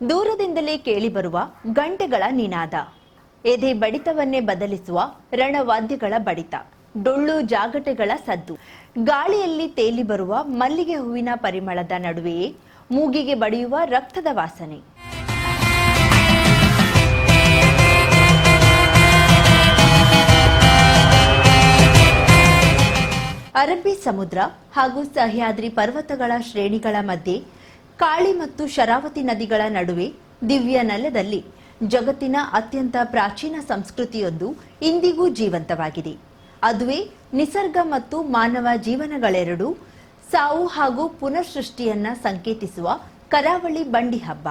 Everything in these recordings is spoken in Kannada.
ದೂರದಿಂದಲೇ ಕೇಳಿಬರುವ ಗಂಟೆಗಳ ನಿನಾದ, ಎದೆ ಬಡಿತವನ್ನೇ ಬದಲಿಸುವ ರಣವಾದ್ಯಗಳ ಬಡಿತ, ಡೊಳ್ಳು ಜಾಗಟೆಗಳ ಸದ್ದು, ಗಾಳಿಯಲ್ಲಿ ತೇಲಿ ಬರುವ ಮಲ್ಲಿಗೆ ಹೂವಿನ ಪರಿಮಳದ ನಡುವೆಯೇ ಮೂಗಿಗೆ ಬಡಿಯುವ ರಕ್ತದ ವಾಸನೆ. ಅರಬ್ಬಿ ಸಮುದ್ರ ಹಾಗೂ ಸಹ್ಯಾದ್ರಿ ಪರ್ವತಗಳ ಶ್ರೇಣಿಗಳ ಮಧ್ಯೆ ಕಾಳಿ ಮತ್ತು ಶರಾವತಿ ನದಿಗಳ ನಡುವೆ ದಿವ್ಯ ನೆಲದಲ್ಲಿ ಜಗತ್ತಿನ ಅತ್ಯಂತ ಪ್ರಾಚೀನ ಸಂಸ್ಕೃತಿಯೊಂದು ಇಂದಿಗೂ ಜೀವಂತವಾಗಿದೆ. ಅದುವೇ ನಿಸರ್ಗ ಮತ್ತು ಮಾನವ ಜೀವನಗಳೆರಡೂ ಸಾವು ಹಾಗೂ ಪುನರ್ಸೃಷ್ಟಿಯನ್ನ ಸಂಕೇತಿಸುವ ಕರಾವಳಿ ಬಂಡಿ ಹಬ್ಬ.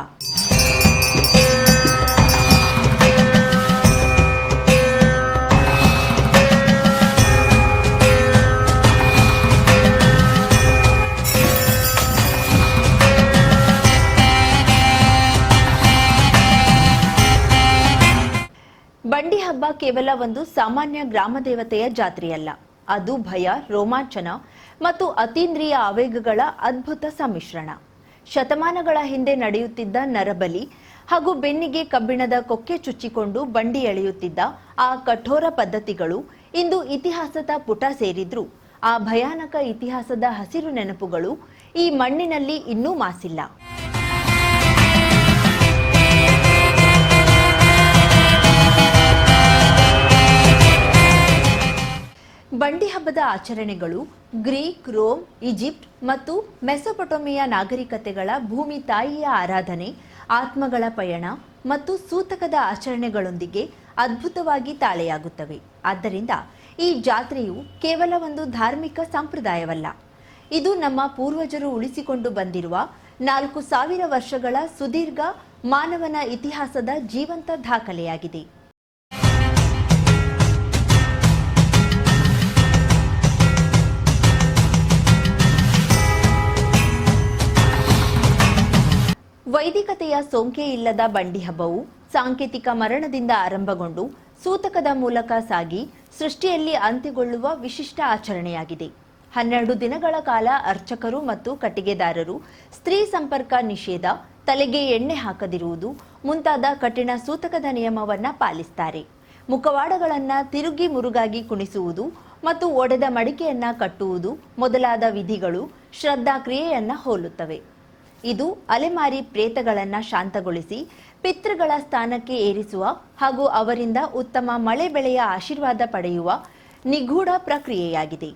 ಬಂಡಿ ಹಬ್ಬ ಕೇವಲ ಒಂದು ಸಾಮಾನ್ಯ ಗ್ರಾಮ ದೇವತೆಯ ಜಾತ್ರೆಯಲ್ಲ. ಅದು ಭಯ, ರೋಮಾಂಚನ ಮತ್ತು ಅತೀಂದ್ರಿಯ ಆವೇಗಗಳ ಅದ್ಭುತ ಸಮ್ಮಿಶ್ರಣ. ಶತಮಾನಗಳ ಹಿಂದೆ ನಡೆಯುತ್ತಿದ್ದ ನರಬಲಿ ಹಾಗೂ ಬೆನ್ನಿಗೆ ಕಬ್ಬಿಣದ ಕೊಕ್ಕೆ ಚುಚ್ಚಿಕೊಂಡು ಬಂಡಿ ಎಳೆಯುತ್ತಿದ್ದ ಆ ಕಠೋರ ಪದ್ಧತಿಗಳು ಇಂದು ಇತಿಹಾಸದ ಪುಟ ಸೇರಿದ್ರೂ ಆ ಭಯಾನಕ ಇತಿಹಾಸದ ಹಸಿರು ನೆನಪುಗಳು ಈ ಮಣ್ಣಿನಲ್ಲಿ ಇನ್ನೂ ಮಾಸಿಲ್ಲ. ಬಂಡಿ ಹಬ್ಬದ ಆಚರಣೆಗಳು ಗ್ರೀಕ್, ರೋಮ್, ಈಜಿಪ್ಟ್ ಮತ್ತು ಮೆಸೊಪೊಟೋಮಿಯಾ ನಾಗರಿಕತೆಗಳ ಭೂಮಿ ತಾಯಿಯ ಆರಾಧನೆ, ಆತ್ಮಗಳ ಪಯಣ ಮತ್ತು ಸೂತಕದ ಆಚರಣೆಗಳೊಂದಿಗೆ ಅದ್ಭುತವಾಗಿ ತಾಳೆಯಾಗುತ್ತವೆ. ಆದ್ದರಿಂದ ಈ ಜಾತ್ರೆಯು ಕೇವಲ ಒಂದು ಧಾರ್ಮಿಕ ಸಂಪ್ರದಾಯವಲ್ಲ, ಇದು ನಮ್ಮ ಪೂರ್ವಜರು ಉಳಿಸಿಕೊಂಡು ಬಂದಿರುವ 4000 ವರ್ಷಗಳ ಸುದೀರ್ಘ ಮಾನವನ ಇತಿಹಾಸದ ಜೀವಂತ ದಾಖಲೆಯಾಗಿದೆ. ವೈದಿಕತೆಯ ಸೋಂಕೆ ಇಲ್ಲದ ಬಂಡಿ ಹಬ್ಬವು ಸಾಂಕೇತಿಕ ಮರಣದಿಂದ ಆರಂಭಗೊಂಡು ಸೂತಕದ ಮೂಲಕ ಸಾಗಿ ಸೃಷ್ಟಿಯಲ್ಲಿ ಅಂತ್ಯಗೊಳ್ಳುವ ವಿಶಿಷ್ಟ ಆಚರಣೆಯಾಗಿದೆ. 12 ದಿನಗಳ ಕಾಲ ಅರ್ಚಕರು ಮತ್ತು ಕಟ್ಟಿಗೆದಾರರು ಸ್ತ್ರೀ ಸಂಪರ್ಕ ನಿಷೇಧ, ತಲೆಗೆ ಎಣ್ಣೆ ಹಾಕದಿರುವುದು ಮುಂತಾದ ಕಠಿಣ ಸೂತಕದ ನಿಯಮವನ್ನ ಪಾಲಿಸುತ್ತಾರೆ. ಮುಖವಾಡಗಳನ್ನು ತಿರುಗಿ ಮುರುಗಾಗಿ ಕುಣಿಸುವುದು ಮತ್ತು ಒಡೆದ ಮಡಿಕೆಯನ್ನ ಕಟ್ಟುವುದು ಮೊದಲಾದ ವಿಧಿಗಳು ಶ್ರದ್ಧಾ ಕ್ರಿಯೆಯನ್ನ ಹೋಲುತ್ತವೆ. ಇದು ಅಲೆಮಾರಿ ಪ್ರೇತಗಳನ್ನು ಶಾಂತಗೊಳಿಸಿ ಪಿತೃಗಳ ಸ್ಥಾನಕ್ಕೆ ಏರಿಸುವ ಹಾಗೂ ಅವರಿಂದ ಉತ್ತಮ ಮಳೆ ಬೆಳೆಯ ಆಶೀರ್ವಾದ ಪಡೆಯುವ ನಿಗೂಢ ಪ್ರಕ್ರಿಯೆಯಾಗಿದೆ.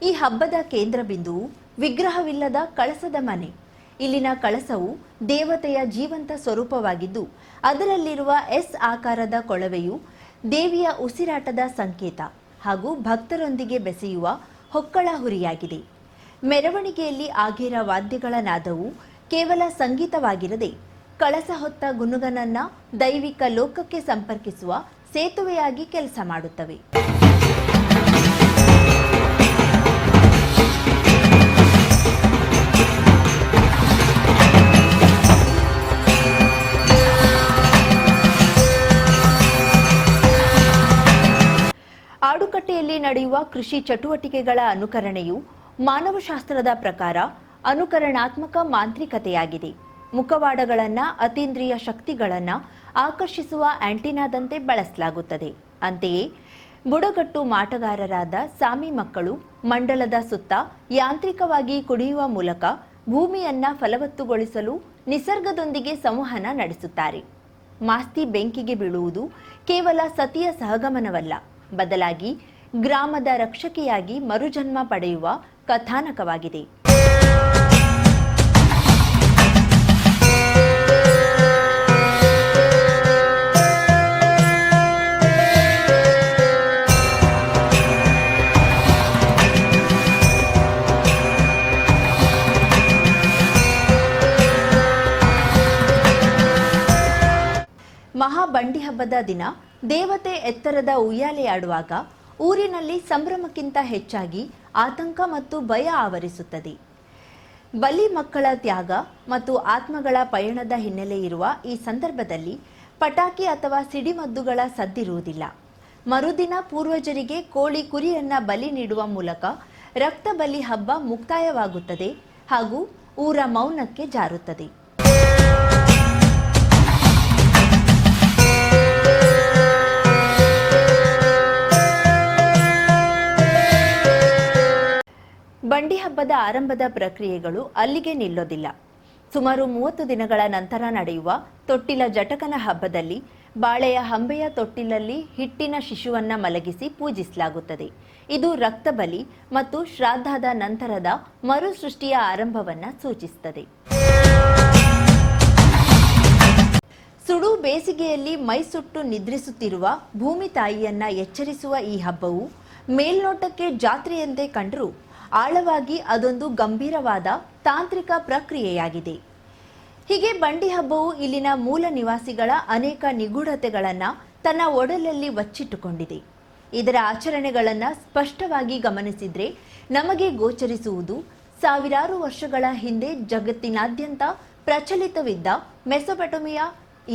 ಈ ಹಬ್ಬದ ಕೇಂದ್ರ ಬಿಂದುವು ವಿಗ್ರಹವಿಲ್ಲದ ಕಳಸದ ಮನೆ. ಇಲ್ಲಿನ ಕಳಸವು ದೇವತೆಯ ಜೀವಂತ ಸ್ವರೂಪವಾಗಿದ್ದು, ಅದರಲ್ಲಿರುವ ಎಸ್ ಆಕಾರದ ಕೊಳವೆಯು ದೇವಿಯ ಉಸಿರಾಟದ ಸಂಕೇತ ಹಾಗೂ ಭಕ್ತರೊಂದಿಗೆ ಬೆಸೆಯುವ ಹೊಕ್ಕಳ ಹುರಿಯಾಗಿದೆ. ಮೆರವಣಿಗೆಯಲ್ಲಿ ಆಗೇರ ವಾದ್ಯಗಳ ನಾದವು ಕೇವಲ ಸಂಗೀತವಾಗಿರದೆ ಕಳಸ ಹೊತ್ತ ಗುನುಗನನ್ನ ದೈವಿಕ ಲೋಕಕ್ಕೆ ಸಂಪರ್ಕಿಸುವ ಸೇತುವೆಯಾಗಿ ಕೆಲಸ ಮಾಡುತ್ತವೆ. ಆಡುಕಟ್ಟೆಯಲ್ಲಿ ನಡೆಯುವ ಕೃಷಿ ಚಟುವಟಿಕೆಗಳ ಅನುಕರಣೆಯು ಮಾನವಶಾಸ್ತ್ರದ ಪ್ರಕಾರ ಅನುಕರಣಾತ್ಮಕ ಮಾಂತ್ರಿಕತೆಯಾಗಿದೆ. ಮುಖವಾಡಗಳನ್ನು ಅತೀಂದ್ರಿಯ ಶಕ್ತಿಗಳನ್ನು ಆಕರ್ಷಿಸುವ ಆಂಟಿನಾದಂತೆ ಬಳಸಲಾಗುತ್ತದೆ. ಅಂತೆಯೇ ಬುಡಗಟ್ಟು ಮಾಟಗಾರರಾದ ಸಾಮಿ ಮಕ್ಕಳು ಮಂಡಲದ ಸುತ್ತ ಯಾಂತ್ರಿಕವಾಗಿ ಕುಣಿಯುವ ಮೂಲಕ ಭೂಮಿಯನ್ನ ಫಲವತ್ತುಗೊಳಿಸಲು ನಿಸರ್ಗದೊಂದಿಗೆ ಸಂವಹನ ನಡೆಸುತ್ತಾರೆ. ಮಾಸ್ತಿ ಬೆಂಕಿಗೆ ಬೀಳುವುದು ಕೇವಲ ಸತಿಯ ಸಹಗಮನವಲ್ಲ, ಬದಲಾಗಿ ಗ್ರಾಮದ ರಕ್ಷಕಿಯಾಗಿ ಮರುಜನ್ಮ ಪಡೆಯುವ ಕಥಾನಕವಾಗಿದೆ. ಮಹಾಬಂಡಿ ಹಬ್ಬದ ದಿನ ದೇವತೆ ಎತ್ತರದ ಉಯ್ಯಾಲೆಯಾಡುವಾಗ ಊರಿನಲ್ಲಿ ಸಂಭ್ರಮಕ್ಕಿಂತ ಹೆಚ್ಚಾಗಿ ಆತಂಕ ಮತ್ತು ಭಯ ಆವರಿಸುತ್ತದೆ. ಬಲಿ ಮಕ್ಕಳ ತ್ಯಾಗ ಮತ್ತು ಆತ್ಮಗಳ ಪಯಣದ ಹಿನ್ನೆಲೆ ಇರುವ ಈ ಸಂದರ್ಭದಲ್ಲಿ ಪಟಾಕಿ ಅಥವಾ ಸಿಡಿಮದ್ದುಗಳ ಸದ್ದಿರುವುದಿಲ್ಲ. ಮರುದಿನ ಪೂರ್ವಜರಿಗೆ ಕೋಳಿ ಕುರಿಯನ್ನ ಬಲಿ ನೀಡುವ ಮೂಲಕ ರಕ್ತ ಬಲಿ ಹಬ್ಬ ಮುಕ್ತಾಯವಾಗುತ್ತದೆ ಹಾಗೂ ಊರ ಮೌನಕ್ಕೆ ಜಾರುತ್ತದೆ. ಬಂಡಿ ಹಬ್ಬದ ಆರಂಭದ ಪ್ರಕ್ರಿಯೆಗಳು ಅಲ್ಲಿಗೆ ನಿಲ್ಲೋದಿಲ್ಲ. ಸುಮಾರು 30 ದಿನಗಳ ನಂತರ ನಡೆಯುವ ತೊಟ್ಟಿಲ ಜಟಕನ ಹಬ್ಬದಲ್ಲಿ ಬಾಳೆಯ ಹಂಬೆಯ ತೊಟ್ಟಿಲಲ್ಲಿ ಹಿಟ್ಟಿನ ಶಿಶುವನ್ನ ಮಲಗಿಸಿ ಪೂಜಿಸಲಾಗುತ್ತದೆ. ಇದು ರಕ್ತ ಬಲಿ ಮತ್ತು ಶ್ರಾದ್ದದ ನಂತರದ ಮರು ಸೃಷ್ಟಿಯ ಆರಂಭವನ್ನ ಸೂಚಿಸುತ್ತದೆ. ಸುಡು ಬೇಸಿಗೆಯಲ್ಲಿ ಮೈಸುಟ್ಟು ನಿದ್ರಿಸುತ್ತಿರುವ ಭೂಮಿ ತಾಯಿಯನ್ನ ಎಚ್ಚರಿಸುವ ಈ ಹಬ್ಬವು ಮೇಲ್ನೋಟಕ್ಕೆ ಜಾತ್ರೆಯಂತೆ ಕಂಡರೂ ಆಳವಾಗಿ ಅದೊಂದು ಗಂಭೀರವಾದ ತಾಂತ್ರಿಕ ಪ್ರಕ್ರಿಯೆಯಾಗಿದೆ. ಹೀಗೆ ಬಂಡಿ ಹಬ್ಬವು ಇಲ್ಲಿನ ಮೂಲ ನಿವಾಸಿಗಳ ಅನೇಕ ನಿಗೂಢತೆಗಳನ್ನು ತನ್ನ ಒಡಲಲ್ಲಿ ಬಚ್ಚಿಟ್ಟುಕೊಂಡಿದೆ. ಇದರ ಆಚರಣೆಗಳನ್ನು ಸ್ಪಷ್ಟವಾಗಿ ಗಮನಿಸಿದ್ರೆ ನಮಗೆ ಗೋಚರಿಸುವುದು ಸಾವಿರಾರು ವರ್ಷಗಳ ಹಿಂದೆ ಜಗತ್ತಿನಾದ್ಯಂತ ಪ್ರಚಲಿತವಿದ್ದ ಮೆಸೊಪೊಟೇಮಿಯಾ,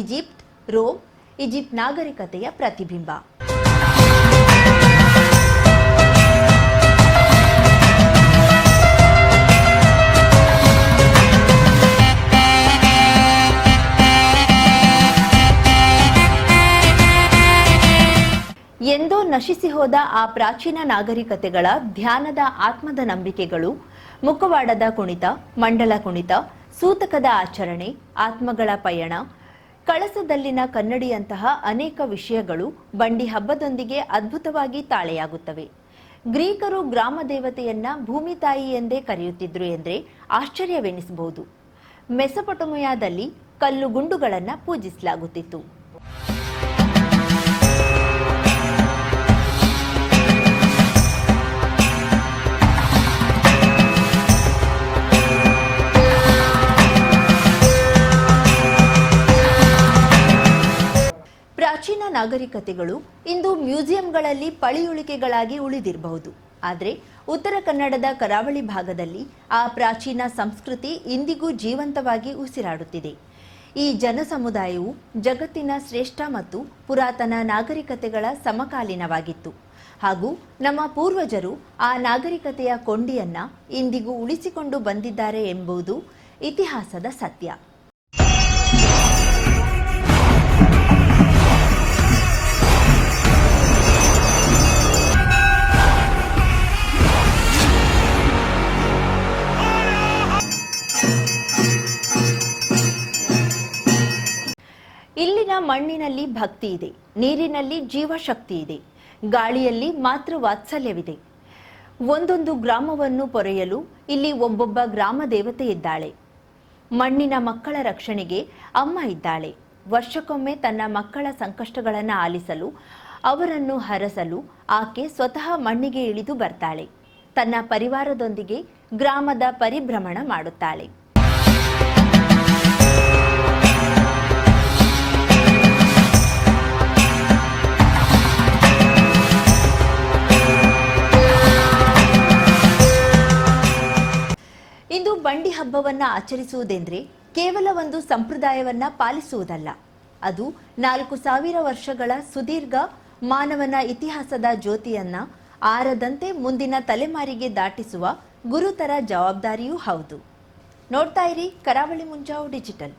ಈಜಿಪ್ಟ್, ರೋಮ್, ಈಜಿಪ್ಟ್ ನಾಗರಿಕತೆಯ ಪ್ರತಿಬಿಂಬ. ಎಂದೋ ನಶಿಸಿ ಹೋದ ಆ ಪ್ರಾಚೀನ ನಾಗರಿಕತೆಗಳ ಧ್ಯಾನದ ಆತ್ಮದ ನಂಬಿಕೆಗಳು, ಮುಖವಾಡದ ಕುಣಿತ, ಮಂಡಲ ಕುಣಿತ, ಸೂತಕದ ಆಚರಣೆ, ಆತ್ಮಗಳ ಪಯಣ, ಕಳಸದಲ್ಲಿನ ಕನ್ನಡಿಯಂತಹ ಅನೇಕ ವಿಷಯಗಳು ಬಂಡಿ ಹಬ್ಬದೊಂದಿಗೆ ಅದ್ಭುತವಾಗಿ ತಾಳೆಯಾಗುತ್ತವೆ. ಗ್ರೀಕರು ಗ್ರಾಮ ದೇವತೆಯನ್ನ ಭೂಮಿ ತಾಯಿ ಎಂದೇ ಕರೆಯುತ್ತಿದ್ರು ಎಂದರೆ ಆಶ್ಚರ್ಯವೆನಿಸಬಹುದು. ಮೆಸೊಪೊಟೇಮಿಯಾದಲ್ಲಿ ಕಲ್ಲು ಗುಂಡುಗಳನ್ನು ಪೂಜಿಸಲಾಗುತ್ತಿತ್ತು. ಪ್ರಾಚೀನ ನಾಗರಿಕತೆಗಳು ಇಂದು ಮ್ಯೂಸಿಯಂಗಳಲ್ಲಿ ಪಳಿಯುಳಿಕೆಗಳಾಗಿ ಉಳಿದಿರಬಹುದು. ಆದರೆ ಉತ್ತರ ಕನ್ನಡದ ಕರಾವಳಿ ಭಾಗದಲ್ಲಿ ಆ ಪ್ರಾಚೀನ ಸಂಸ್ಕೃತಿ ಇಂದಿಗೂ ಜೀವಂತವಾಗಿ ಉಸಿರಾಡುತ್ತಿದೆ. ಈ ಜನಸಮುದಾಯವು ಜಗತ್ತಿನ ಶ್ರೇಷ್ಠ ಮತ್ತು ಪುರಾತನ ನಾಗರಿಕತೆಗಳ ಸಮಕಾಲೀನವಾಗಿತ್ತು ಹಾಗೂ ನಮ್ಮ ಪೂರ್ವಜರು ಆ ನಾಗರಿಕತೆಯ ಕೊಂಡಿಯನ್ನ ಇಂದಿಗೂ ಉಳಿಸಿಕೊಂಡು ಬಂದಿದ್ದಾರೆ ಎಂಬುದು ಇತಿಹಾಸದ ಸತ್ಯ. ಇಲ್ಲಿನ ಮಣ್ಣಿನಲ್ಲಿ ಭಕ್ತಿ ಇದೆ, ನೀರಿನಲ್ಲಿ ಜೀವಶಕ್ತಿ ಇದೆ, ಗಾಳಿಯಲ್ಲಿ ಮಾತೃ ವಾತ್ಸಲ್ಯವಿದೆ. ಒಂದೊಂದು ಗ್ರಾಮವನ್ನು ಪೊರೆಯಲು ಇಲ್ಲಿ ಒಬ್ಬೊಬ್ಬ ಗ್ರಾಮ ದೇವತೆ ಇದ್ದಾಳೆ. ಮಣ್ಣಿನ ಮಕ್ಕಳ ರಕ್ಷಣೆಗೆ ಅಮ್ಮ ಇದ್ದಾಳೆ. ವರ್ಷಕ್ಕೊಮ್ಮೆ ತನ್ನ ಮಕ್ಕಳ ಸಂಕಷ್ಟಗಳನ್ನು ಆಲಿಸಲು, ಅವರನ್ನು ಹರಸಲು ಆಕೆ ಸ್ವತಃ ಮಣ್ಣಿಗೆ ಇಳಿದು ಬರ್ತಾಳೆ. ತನ್ನ ಪರಿವಾರದೊಂದಿಗೆ ಗ್ರಾಮದ ಪರಿಭ್ರಮಣ ಮಾಡುತ್ತಾಳೆ. ಇಂದು ಬಂಡಿ ಹಬ್ಬವನ್ನ ಆಚರಿಸುವುದೆಂದ್ರೆ ಕೇವಲ ಒಂದು ಸಂಪ್ರದಾಯವನ್ನ ಪಾಲಿಸುವುದಲ್ಲ. ಅದು 4000 ವರ್ಷಗಳ ಸುದೀರ್ಘ ಮಾನವನ ಇತಿಹಾಸದ ಜ್ಯೋತಿಯನ್ನ ಆರದಂತೆ ಮುಂದಿನ ತಲೆಮಾರಿಗೆ ದಾಟಿಸುವ ಗುರುತರ ಜವಾಬ್ದಾರಿಯೂ ಹೌದು. ನೋಡ್ತಾ ಇರಿ ಕರಾವಳಿ ಮುಂಜಾವು ಡಿಜಿಟಲ್.